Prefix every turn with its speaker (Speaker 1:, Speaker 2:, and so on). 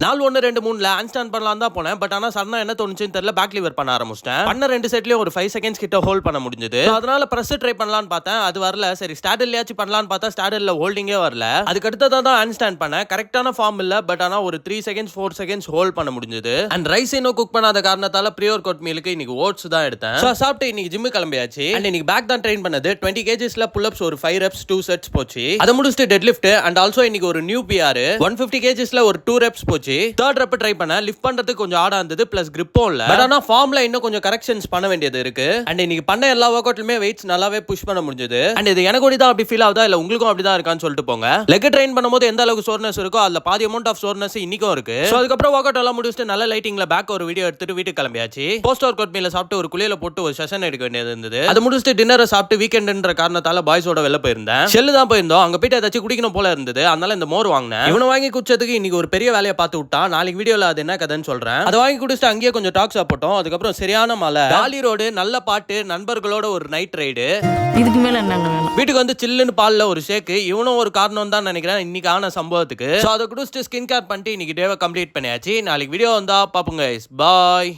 Speaker 1: நாள் 1 2 3ல ஹேண்ட்ஸ்டாண்ட் பண்ணலாம் தான் போனேன். பட் ஆனா சடனா என்ன தோணுச்சுன்னு தெரியல, பேக் லிவர் பண்ண ஆரம்பிச்சிட்டேன். பண்ண 2 செட்லயும் ஒரு 5 செகண்ட்ஸ் கிட்ட ஹோல்ட் பண்ண முடிஞ்சது. அதனால பிரஸ் ட்ரை பண்ணலாம்னு பார்த்தேன், அது வரல. சரி ஸ்டாடர்லயாச்சும் பண்ணலாம்னு பார்த்தா ஸ்டாடர்ல ஹோல்டிங்கே வரல. அதுக்கு அடுத்ததான் தான் ஹேண்ட்ஸ்டாண்ட் பண்ணேன். கரெக்டான ஃபார்ம் இல்ல, பட் ஆனா ஒரு 3 செகண்ட்ஸ் 4 செகண்ட்ஸ் ஹோல்ட் பண்ண முடிஞ்சது. அண்ட் ரைஸ் இன்னும் குக் பண்ணாத காரணத்தால ப்ரீ ஒர்க் அவுட் மீலுக்கு இன்னைக்கு ஓட்ஸ் தான் எடுத்தேன். சோ சாப்பிட்டு இன்னைக்கு ஜிம் கிளம்பியாச்சு. அண்ட் இன்னைக்கு பேக் தான் ட்ரெயின் பண்ணது. 20 kgsல புல் அப்ஸ் ஒரு 5 reps 2 sets போச்சு. அதை முடிச்சுட்டு டெட் லிஃப்ட் அண்ட் ஆல்சோ இன்னைக்கு ஒரு நியூ PR 150 kgsல ஒரு 2 reps போச்சு. தேர்ட் ரெப் ட்ரை பண்ண லிஃப்ட் பண்றதுக்கு கொஞ்சம் ஆடா இருந்தது, பிளஸ் கிரிப்பும் இல்ல. பட் ஆனா ஃபார்ம்ல இன்னும் கொஞ்சம் கரெக்ஷன்ஸ் பண்ண வேண்டியது இருக்கு. அண்ட் இன்னைக்கு பண்ண எல்லா வொர்க் அவுட்லயுமே வெயிட்ஸ் நல்லாவே புஷ் பண்ண முடிஞ்சது. அண்ட் இது எனக்கு தான் அப்படி ஃபீல் ஆகுதா இல்ல உங்களுக்கும் அப்படிதான் இருக்கான்னு சொல்லிட்டு போங்க. லெக் ட்ரெயின் பண்ணும்போது எந்த அளவுக்கு சோர்னஸ் இருக்கோ அதுல பாதி அமௌண்ட் ஆஃப் சோர்னஸ் இன்னைக்கும் இருக்கு. சோ அதுக்கப்புறம் வொர்க் அவுட் எல்லாம் முடிச்சுட்டு நல்ல லைட்டிங்ல பேக் ஒரு வீடியோ எடுத்துட்டு வீட்டுக்கு கிளம்பியாச்சு. போஸ்ட் ஒர்க் அவுட் மீல சாப்பிட்டு ஒரு குளியல போட்டு ஒரு செஷன் எடுக்க வேண்டியது இருந்தது. அது முடிச்சுட்டு டின்னரை சாப்பிட்டு வீக்கெண்ட்ன்ற காரணத்தால பாய்ஸோட வெளில போயிருந்தேன். ஷெல்லு தான் போயிருந்தோம். அங்க போயிட்டு ஏதாச்சும் குடிக்கணும் போல இருந்தது, அதனால இந்த மோர் வாங்கினேன். இவனை வாங்கி குடிச்சதுக்கு இன்னைக்கு ஒரு பெரிய வேலையை பார்த்து விட்டா. நாளைக்கு வீடியோல அது என்ன கதைன்னு சொல்றேன். அதை வாங்கி குடிச்சிட்டு அங்கேயே கொஞ்சம் டாக்ஸ் போட்டோம். அதுக்கப்புறம் சரியான மழை, டாலி ரோடு, நல்ல பாட்டு, நண்பர்களோட ஒரு நைட் ரைடு.
Speaker 2: இதுக்கு மேல என்னங்க வேணும்?
Speaker 1: வீட்டுக்கு வந்து சில்லுன்னு பால்ல ஒரு ஷேக். இவனும் ஒரு காரணம் தான் நினைக்கிறேன் இன்னைக்கு ஆன சம்பவத்துக்கு. சோ அதை குடிச்சிட்டு ஸ்கின் கேர் பண்ணிட்டு இன்னைக்கு டேவை கம்ப்ளீட் பண்ணியாச்சு. நாளைக்கு வீடியோ வந்தா பாப்போங்க. பாய்.